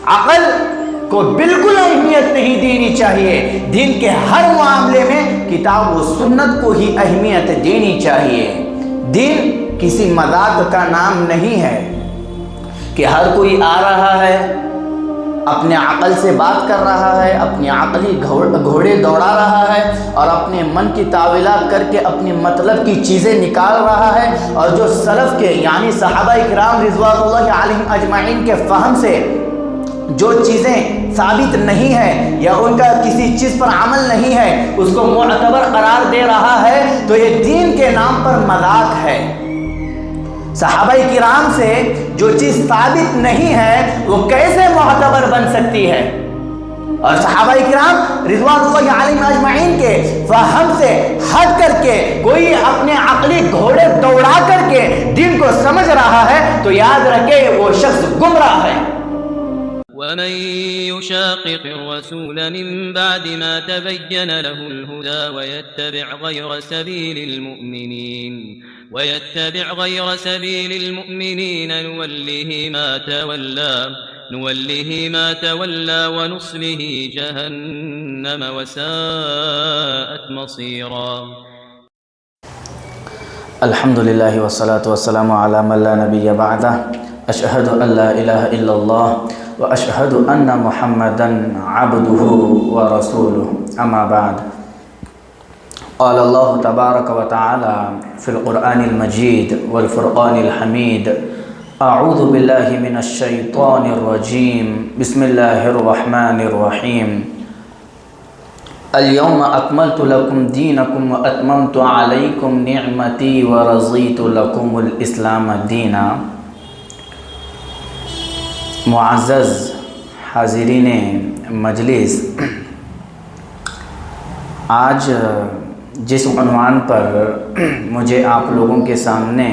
عقل کو بالکل اہمیت نہیں دینی چاہیے. دین کے ہر معاملے میں کتاب و سنت کو ہی اہمیت دینی چاہیے. دین کسی مذاق کا نام نہیں ہے کہ ہر کوئی آ رہا ہے، اپنے عقل سے بات کر رہا ہے، اپنی عقلی گھوڑے دوڑا رہا ہے اور اپنے من کی تاویلات کر کے اپنی مطلب کی چیزیں نکال رہا ہے. اور جو سلف کے یعنی صحابہ کرام رضوان اللہ علیہم اجمعین کے فہم سے جو چیزیں ثابت نہیں ہے یا ان کا کسی چیز پر عمل نہیں ہے اس کو معتبر قرار دے رہا ہے تو یہ دین کے نام پر مذاق ہے. صحابہ کرام سے جو چیز ثابت نہیں ہے وہ کیسے معتبر بن سکتی ہے؟ اور صحابہ کرام رضوان اللہ علیہم اجمعین کے فہم سے ہٹ کر کے کوئی اپنے عقلی گھوڑے دوڑا کر کے دین کو سمجھ رہا ہے تو یاد رکھے وہ شخص گمراہ ہے. ومن يشاقق الرسول من بعد ما تبين له الهدى ويتبع غير سبيل المؤمنين نوله ما تولى ونصله جهنم وساءت مصيرا. الحمد لله والصلاة والسلام على من لا نبي بعده. أشهد أن لا إله إلا الله وأشهد أن محمدا عبده ورسوله. أما بعد، قال الله تبارك وتعالى في القرآن المجيد والفرقان الحميد: أعوذ بالله من الشيطان الرجيم. بسم الله الرحمن الرحيم. اليوم أكملت لكم دينكم وأتممت عليكم نعمتي ورضيت لكم الإسلام دينا. معزز حاضرین مجلس، آج جس عنوان پر مجھے آپ لوگوں کے سامنے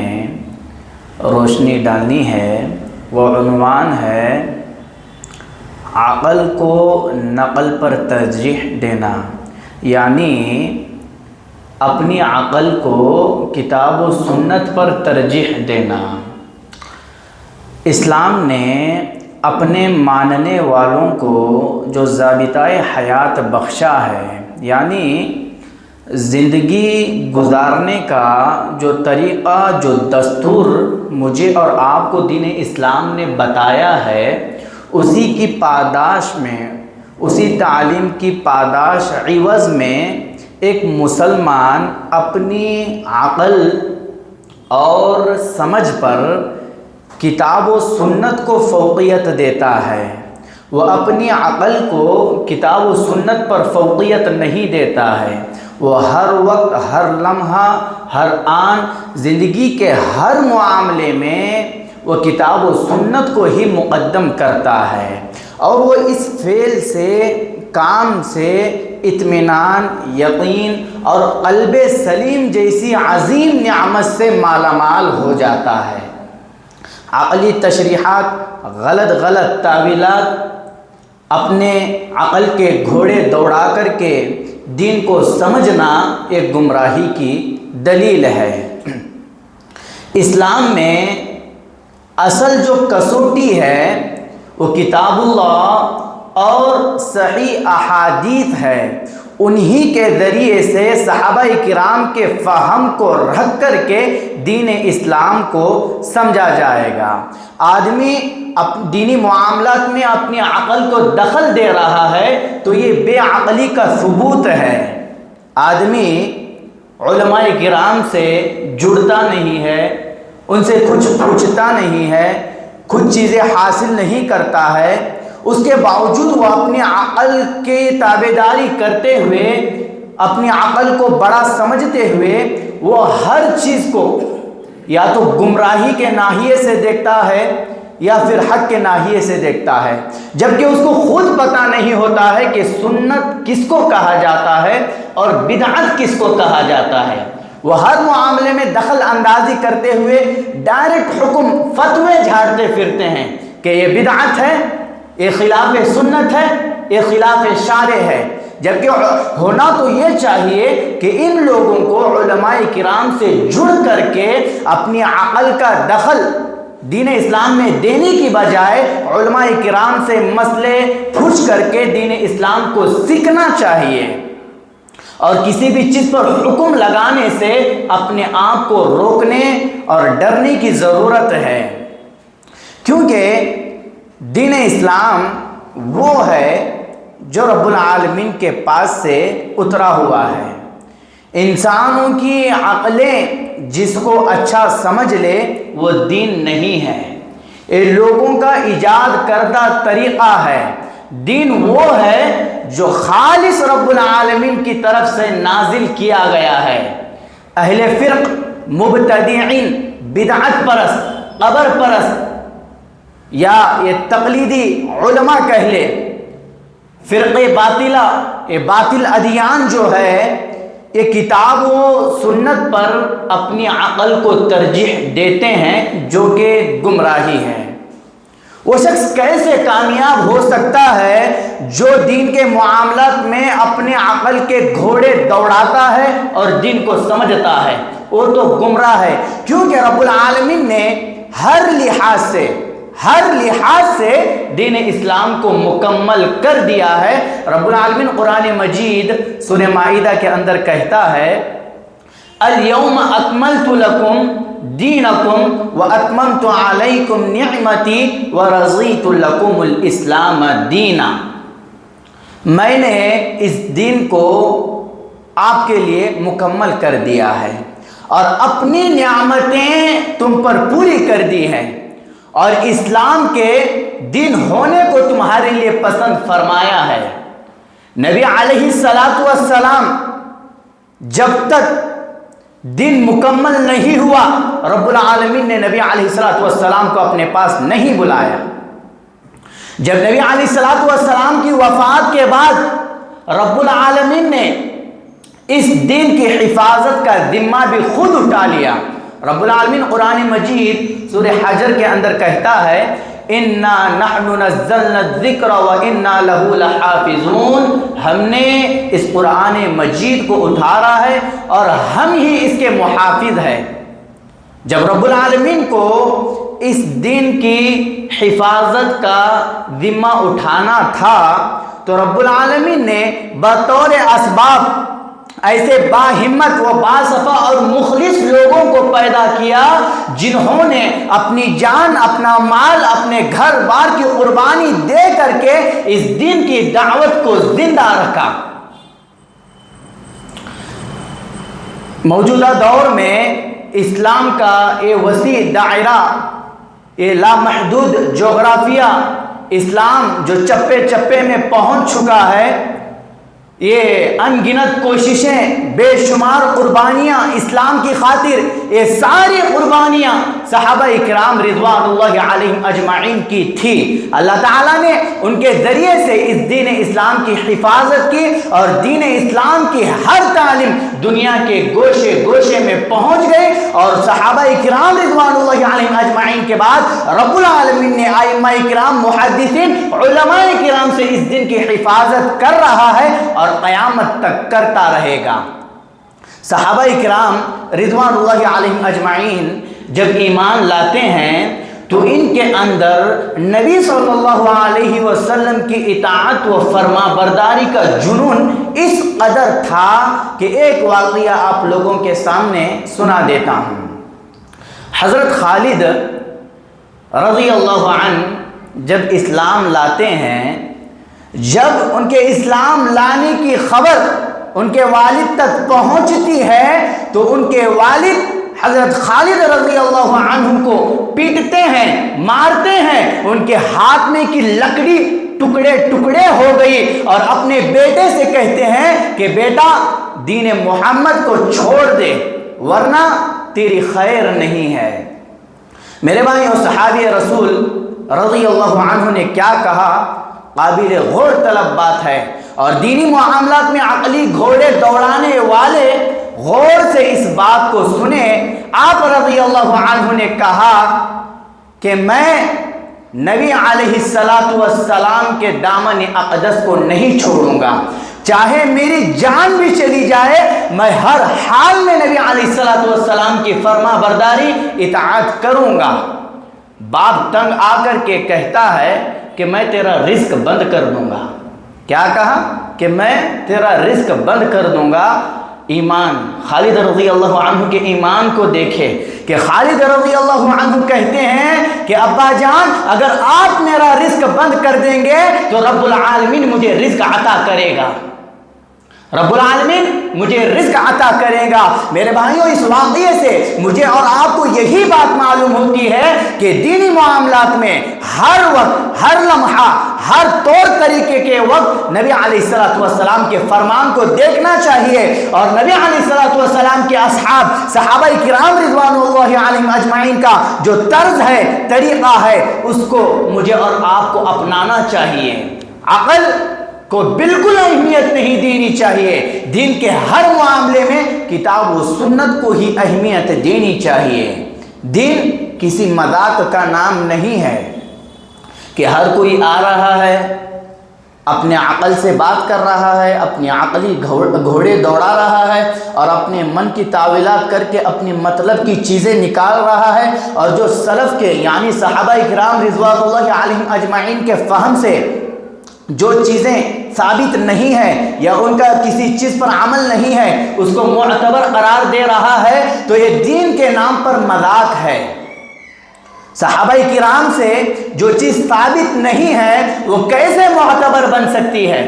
روشنی ڈالنی ہے وہ عنوان ہے عقل کو نقل پر ترجیح دینا، یعنی اپنی عقل کو کتاب و سنت پر ترجیح دینا. اسلام نے اپنے ماننے والوں کو جو ضابطۂ حیات بخشا ہے، یعنی زندگی گزارنے کا جو طریقہ، جو دستور مجھے اور آپ کو دین اسلام نے بتایا ہے، اسی کی پاداش میں، اسی تعلیم کی پاداش عوض میں ایک مسلمان اپنی عقل اور سمجھ پر کتاب و سنت کو فوقیت دیتا ہے. وہ اپنی عقل کو کتاب و سنت پر فوقیت نہیں دیتا ہے. وہ ہر وقت، ہر لمحہ، ہر آن زندگی کے ہر معاملے میں وہ کتاب و سنت کو ہی مقدم کرتا ہے اور وہ اس فعل سے، کام سے اطمینان، یقین اور قلب سلیم جیسی عظیم نعمت سے مالا مال ہو جاتا ہے. عقلی تشریحات، غلط تاویلات، اپنے عقل کے گھوڑے دوڑا کر کے دین کو سمجھنا ایک گمراہی کی دلیل ہے. اسلام میں اصل جو کسوٹی ہے وہ کتاب اللہ اور صحیح احادیث ہے. انہی کے ذریعے سے صحابہ کرام کے فہم کو رکھ کر کے دین اسلام کو سمجھا جائے گا. آدمی دینی معاملات میں اپنی عقل کو دخل دے رہا ہے تو یہ بے عقلی کا ثبوت ہے. آدمی علماء کرام سے جڑتا نہیں ہے، ان سے کچھ پوچھتا نہیں ہے، کچھ چیزیں حاصل نہیں کرتا ہے، اس کے باوجود وہ اپنی عقل کی تابعداری کرتے ہوئے، اپنی عقل کو بڑا سمجھتے ہوئے وہ ہر چیز کو یا تو گمراہی کے ناحیے سے دیکھتا ہے یا پھر حق کے ناحیے سے دیکھتا ہے، جبکہ اس کو خود پتہ نہیں ہوتا ہے کہ سنت کس کو کہا جاتا ہے اور بدعت کس کو کہا جاتا ہے. وہ ہر معاملے میں دخل اندازی کرتے ہوئے ڈائریکٹ حکم، فتوے جھاڑتے پھرتے ہیں کہ یہ بدعت ہے، یہ خلاف سنت ہے، یہ خلاف شارع ہے. جبکہ ہونا تو یہ چاہیے کہ ان لوگوں کو علماء کرام سے جڑ کر کے اپنی عقل کا دخل دین اسلام میں دینے کی بجائے علماء کرام سے مسئلے پوچھ کر کے دین اسلام کو سیکھنا چاہیے، اور کسی بھی چیز پر حکم لگانے سے اپنے آپ کو روکنے اور ڈرنے کی ضرورت ہے، کیونکہ دین اسلام وہ ہے جو رب العالمین کے پاس سے اترا ہوا ہے۔ انسانوں کی عقلیں جس کو اچھا سمجھ لے وہ دین نہیں ہے، یہ لوگوں کا ایجاد کردہ طریقہ ہے۔ دین وہ ہے جو خالص رب العالمین کی طرف سے نازل کیا گیا ہے۔ اہل فرق، مبتدعین، بدعت پرست، قبر پرست یا یہ تقلیدی علماء کہہ لے، فرقے باطلہ، یہ باطل ادیان جو ہے، یہ کتاب و سنت پر اپنی عقل کو ترجیح دیتے ہیں جو کہ گمراہی ہے۔ وہ شخص کیسے کامیاب ہو سکتا ہے جو دین کے معاملات میں اپنے عقل کے گھوڑے دوڑاتا ہے اور دین کو سمجھتا ہے؟ وہ تو گمراہ ہے، کیونکہ رب العالمین نے ہر لحاظ سے دین اسلام کو مکمل کر دیا ہے۔ رب العالمین قرآن مجید سورہ مائدہ کے اندر کہتا ہے، اليوم اکملت لکم دینکم واتممت علیکم نعمتی ورضیت لکم الاسلام دینا۔ میں نے اس دین کو آپ کے لیے مکمل کر دیا ہے اور اپنی نعمتیں تم پر پوری کر دی ہیں، اور اسلام کے دین ہونے کو تمہارے لیے پسند فرمایا ہے۔ نبی علیہ السلام جب تک دین مکمل نہیں ہوا، رب العالمین نے نبی علیہ السلام کو اپنے پاس نہیں بلایا۔ جب نبی علیہ السلام کی وفات کے بعد رب العالمین نے اس دین کی حفاظت کا ذمہ بھی خود اٹھا لیا۔ رب العالمین قرآن مجید سورہ حجر کے اندر کہتا ہے، اِنَّا نَحْنُ نَزَّلْنَا الذِّكْرَ وَإِنَّا لَهُ لَحَافِظُونَ۔ ہم نے اس قرآن مجید کو اتارا ہے اور ہم ہی اس کے محافظ ہیں۔ جب رب العالمین کو اس دین کی حفاظت کا ذمہ اٹھانا تھا تو رب العالمین نے بطور اسباب ایسے باہمت و باصفا اور مخلص لوگوں کو پیدا کیا جنہوں نے اپنی جان، اپنا مال، اپنے گھر بار کی قربانی دے کر کے اس دین کی دعوت کو زندہ رکھا۔ موجودہ دور میں اسلام کا یہ وسیع دائرہ، یہ لامحدود جغرافیہ، اسلام جو چپے چپے میں پہنچ چکا ہے، یہ ان گنت کوششیں، بے شمار قربانیاں اسلام کی خاطر، یہ ساری قربانیاں صحابہ کرام رضوان اللہ علیہم اجمعین کی تھی۔ اللہ تعالیٰ نے ان کے ذریعے سے اس دین اسلام کی حفاظت کی اور دین اسلام کی ہر تعلیم دنیا کے گوشے گوشے میں پہنچ گئی، اور صحابہ کرام رضوان اللہ علیہم اجمعین کے بعد رب العالمین نے ائمہ کرام، محدثین، علماء کرام سے اس دین کی حفاظت کر رہا ہے اور قیامت تک کرتا رہے گا۔ صحابہ کرام رضوان اللہ علیہم اجمعین جب ایمان لاتے ہیں تو ان کے اندر نبی صلی اللہ علیہ وسلم کی اطاعت و فرما برداری کا جنون اس قدر تھا کہ ایک واقعہ آپ لوگوں کے سامنے سنا دیتا ہوں۔ حضرت خالد رضی اللہ عنہ جب اسلام لاتے ہیں، جب ان کے اسلام لانے کی خبر ان کے والد تک پہنچتی ہے تو ان کے والد حضرت خالد رضی اللہ عنہ کو پیٹتے ہیں، مارتے ہیں، ان کے ہاتھ میں کی لکڑی ٹکڑے ٹکڑے ہو گئی، اور اپنے بیٹے سے کہتے ہیں کہ بیٹا دین محمد کو چھوڑ دے ورنہ تیری خیر نہیں ہے۔ میرے بھائی اور صحابی رسول رضی اللہ عنہ نے کیا کہا، قابل غور طلب بات ہے، اور دینی معاملات میں عقلی گھوڑے دوڑانے والے غور سے اس بات کو سنیں۔ آپ رضی اللہ عنہ نے کہا کہ میں نبی علیہ السلام کے دامن اقدس کو نہیں چھوڑوں گا، چاہے میری جان بھی چلی جائے، میں ہر حال میں نبی علیہ السلام کی فرما برداری اطاعت کروں گا۔ باپ تنگ آ کر کے کہتا ہے کہ میں تیرا رزق بند کر دوں گا. کیا کہا؟ کہ میں تیرا رزق بند کر دوں گا. ایمان، خالد رضی اللہ عنہ کے ایمان کو دیکھے کہ خالد رضی اللہ عنہ کہتے ہیں کہ ابا جان اگر آپ میرا رزق بند کر دیں گے تو رب العالمین مجھے رزق عطا کرے گا، رب العالمین مجھے رزق عطا کرے گا. میرے بھائیوں، اس واقعے سے مجھے اور آپ کو یہی بات معلوم ہوتی ہے کہ دینی معاملات میں ہر وقت، ہر لمحہ، ہر طور طریقے کے وقت نبی علیہ الصلوۃ والسلام کے فرمان کو دیکھنا چاہیے، اور نبی علیہ الصلوۃ والسلام کے اصحاب، صحابہ کرام رضوان اللہ علیہم اجمعین کا جو طرز ہے، طریقہ ہے، اس کو مجھے اور آپ کو اپنانا چاہیے. عقل کو بالکل اہمیت نہیں دینی چاہیے. دین کے ہر معاملے میں کتاب و سنت کو ہی اہمیت دینی چاہیے. دین کسی مذاق کا نام نہیں ہے کہ ہر کوئی آ رہا ہے، اپنے عقل سے بات کر رہا ہے، اپنی عقلی گھوڑے دوڑا رہا ہے اور اپنے من کی تاویلات کر کے اپنی مطلب کی چیزیں نکال رہا ہے. اور جو سلف کے یعنی صحابہ کرام رضوان اللہ علیہم اجمعین کے فہم سے جو چیزیں ثابت نہیں ہے یا ان کا کسی چیز پر عمل نہیں ہے اس کو معتبر قرار دے رہا ہے تو یہ دین کے نام پر مذاق ہے. صحابہ کرام سے جو چیز ثابت نہیں ہے وہ کیسے معتبر بن سکتی ہے؟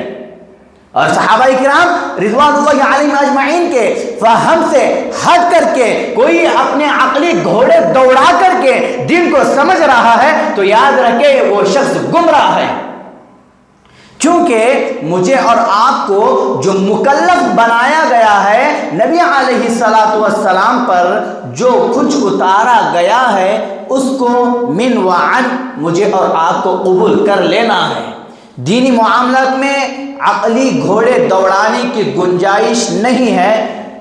اور صحابہ کرام رضوان اللہ علیہم اجمعین کے فہم سے ہٹ کر کے کوئی اپنے عقلی گھوڑے دوڑا کر کے دین کو سمجھ رہا ہے تو یاد رکھے وہ شخص گمراہ ہے. کیونکہ مجھے اور آپ کو جو مکلف بنایا گیا ہے، نبی علیہ الصلوۃ والسلام پر جو کچھ اتارا گیا ہے اس کو من وعن مجھے اور آپ کو قبول کر لینا ہے. دینی معاملات میں عقلی گھوڑے دوڑانے کی گنجائش نہیں ہے.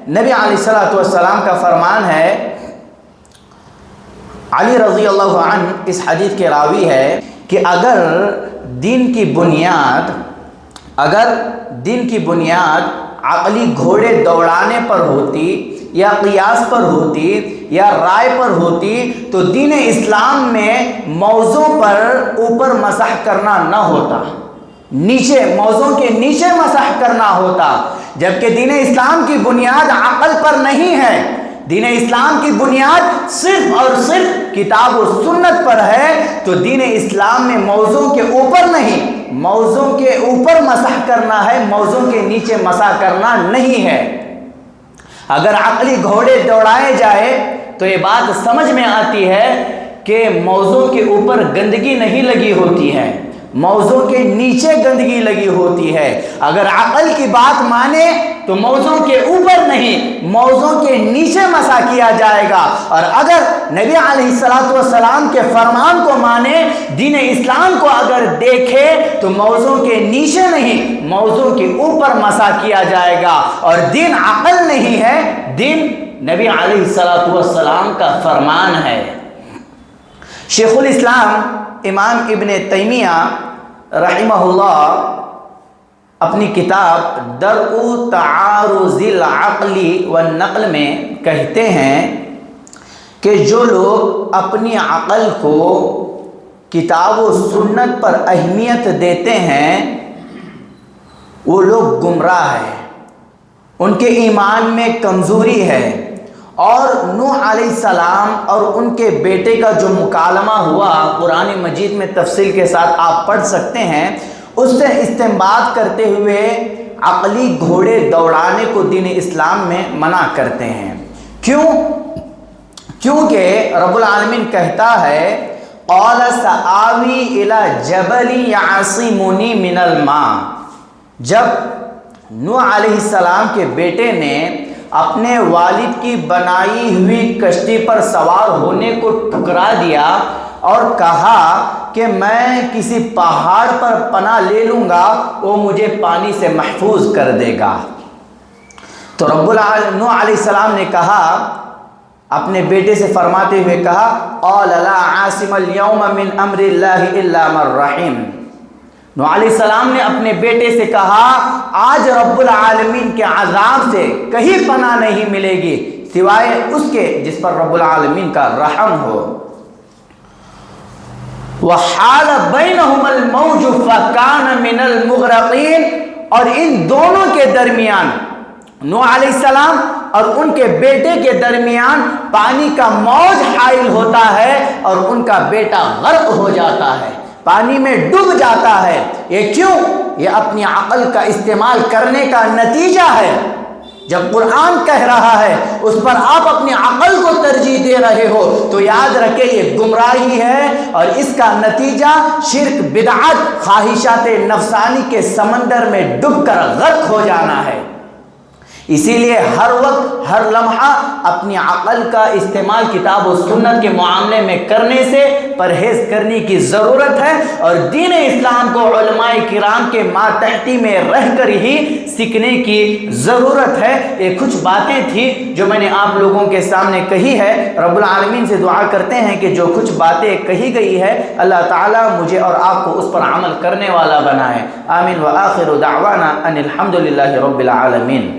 نبی علیہ الصلوۃ والسلام کا فرمان ہے، علی رضی اللہ عنہ اس حدیث کے راوی ہے کہ اگر دین کی بنیاد عقلی گھوڑے دوڑانے پر ہوتی یا قیاس پر ہوتی یا رائے پر ہوتی تو دین اسلام میں موضوع پر اوپر مسح کرنا نہ ہوتا، موضوع کے نیچے مسح کرنا ہوتا. جبکہ دین اسلام کی بنیاد عقل پر نہیں ہے، دین اسلام کی بنیاد صرف اور صرف کتاب و سنت پر ہے، تو دین اسلام میں موضوع کے اوپر نہیں، موضوع کے اوپر مسح کرنا ہے، موضوع کے نیچے مسح کرنا نہیں ہے. اگر عقلی گھوڑے دوڑائے جائے تو یہ بات سمجھ میں آتی ہے کہ موضوع کے اوپر گندگی نہیں لگی ہوتی ہے، موضوع کے نیچے گندگی لگی ہوتی ہے. اگر عقل کی بات مانے تو موضوع کے اوپر نہیں، موضوع کے نیچے مسح کیا جائے گا. اور اگر نبی علیہ الصلوۃ والسلام کے فرمان کو مانے، دین اسلام کو اگر دیکھے تو موضوع کے نیچے نہیں، موضوع کے اوپر مسح کیا جائے گا. اور دین عقل نہیں ہے، دین نبی علیہ الصلوۃ والسلام کا فرمان ہے. شیخ الاسلام امام ابن تیمیہ رحمہ اللہ اپنی کتاب درء تعارض العقل والنقل میں کہتے ہیں کہ جو لوگ اپنی عقل کو کتاب و سنت پر اہمیت دیتے ہیں وہ لوگ گمراہ ہیں، ان کے ایمان میں کمزوری ہے. اور نوح علیہ السلام اور ان کے بیٹے کا جو مکالمہ ہوا قرآن مجید میں تفصیل کے ساتھ آپ پڑھ سکتے ہیں، اس سے استنباط کرتے ہوئے عقلی گھوڑے دوڑانے کو دین اسلام میں منع کرتے ہیں. کیونکہ رب العالمین کہتا ہے قال سآوی الی جبل یعصمنی من الماء. جب نوح علیہ السلام کے بیٹے نے اپنے والد کی بنائی ہوئی کشتی پر سوار ہونے کو ٹھکرا دیا اور کہا کہ میں کسی پہاڑ پر پناہ لے لوں گا، وہ مجھے پانی سے محفوظ کر دے گا، تو رب العالمین نوح علیہ السلام نے کہا، اپنے بیٹے سے فرماتے ہوئے کہا قال لا عاصم اليوم من امر اللہ الا من رحم. نوح علیہ السلام نے اپنے بیٹے سے کہا آج رب العالمین کے عذاب سے کہیں پناہ نہیں ملے گی سوائے اس کے جس پر رب العالمین کا رحم ہو. وحال بینہم الموج فکان من المغرقین، اور ان دونوں کے درمیان، نوح علیہ السلام اور ان کے بیٹے کے درمیان پانی کا موج حائل ہوتا ہے اور ان کا بیٹا غرق ہو جاتا ہے، پانی میں ڈوب جاتا ہے۔ یہ کیوں؟ یہ اپنی عقل کا استعمال کرنے کا نتیجہ ہے۔ جب قرآن کہہ رہا ہے اس پر آپ اپنی عقل کو ترجیح دے رہے ہو تو یاد رکھیں یہ گمراہی ہے، اور اس کا نتیجہ شرک، بدعت، خواہشات نفسانی کے سمندر میں ڈوب کر غرق ہو جانا ہے۔ اسی لیے ہر وقت ہر لمحہ اپنی عقل کا استعمال کتاب و سنت کے معاملے میں کرنے سے پرہیز کرنے کی ضرورت ہے، اور دین اسلام کو علماء کرام کے ماتحتی میں رہ کر ہی سیکھنے کی ضرورت ہے۔ یہ کچھ باتیں تھیں جو میں نے آپ لوگوں کے سامنے کہی ہے۔ رب العالمین سے دعا کرتے ہیں کہ جو کچھ باتیں کہی گئی ہے اللہ تعالیٰ مجھے اور آپ کو اس پر عمل کرنے والا بنائے۔ آمین۔ وآخر دعوانا ان الحمد للہ رب العالمین۔